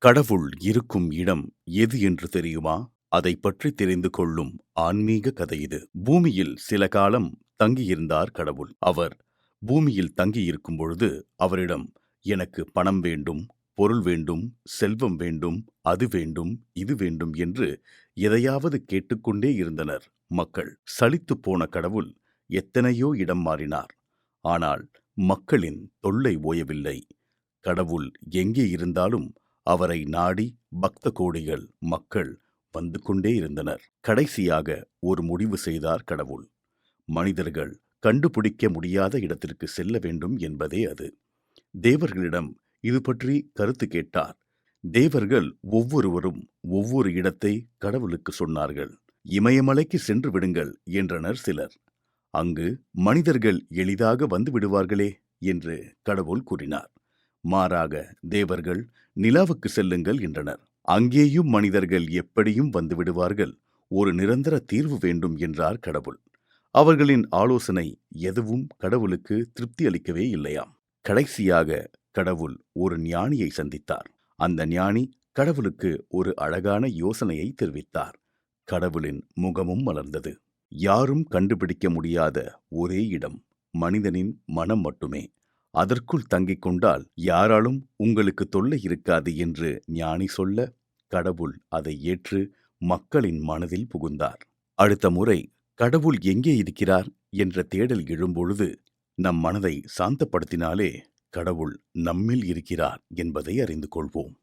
கடவுள் இருக்கும் இடம் எது என்று தெரியுமா? அதைப் பற்றி தெரிந்து கொள்ளும் ஆன்மீக கதை இது. பூமியில் சில காலம் தங்கியிருந்தார் கடவுள். அவர் பூமியில் தங்கியிருக்கும் பொழுது அவரிடம் எனக்கு பணம் வேண்டும், பொருள் வேண்டும், செல்வம் வேண்டும், அது வேண்டும், இது வேண்டும் என்று எதையாவது கேட்டுக்கொண்டே இருந்தனர் மக்கள். சலித்துப் போன கடவுள் எத்தனையோ இடம் மாறினார். ஆனால் மக்களின் தொல்லை ஓயவில்லை. கடவுள் எங்கே இருந்தாலும் அவரை நாடி பக்த கோடிகள் மக்கள் வந்து கொண்டே இருந்தனர். கடைசியாக ஒரு முடிவு செய்தார் கடவுள். மனிதர்கள் கண்டுபிடிக்க முடியாத இடத்திற்கு செல்ல வேண்டும் என்பதே அது. தேவர்களிடம் இது பற்றி கருத்து கேட்டார். தேவர்கள் ஒவ்வொருவரும் ஒவ்வொரு இடத்தை கடவுளுக்கு சொன்னார்கள். இமயமலைக்கு சென்று விடுங்கள் என்றனர் சிலர். அங்கு மனிதர்கள் எளிதாக வந்து விடுவார்களே என்று கடவுள் கூறினார். மாறாக தேவர்கள் நிலாவுக்கு செல்லுங்கள் என்றனர். அங்கேயும் மனிதர்கள் எப்படியும் வந்து விடுவார்கள், ஒரு நிரந்தர தீர்வு வேண்டும் என்றார் கடவுள். அவர்களின் ஆலோசனை எதுவும் கடவுளுக்கு திருப்தி அளிக்கவே இல்லையாம். கடைசியாக கடவுள் ஒரு ஞானியை சந்தித்தார். அந்த ஞானி கடவுளுக்கு ஒரு அழகான யோசனையை தெரிவித்தார். கடவுளின் முகமும் மலர்ந்தது. யாரும் கண்டுபிடிக்க முடியாத ஒரே இடம் மனிதனின் மனம் மட்டுமே. அதற்குள் தங்கிக் கொண்டால் யாராலும் உங்களுக்கு தொல்லை இருக்காது என்று ஞானி சொல்ல, கடவுள் அதை ஏற்று மக்களின் மனதில் புகுந்தார். அடுத்த முறை கடவுள் எங்கே இருக்கிறார் என்ற தேடல் எழும்பொழுது நம் மனதை சாந்தப்படுத்தினாலே கடவுள் நம்மில் இருக்கிறார் என்பதை அறிந்து கொள்வோம்.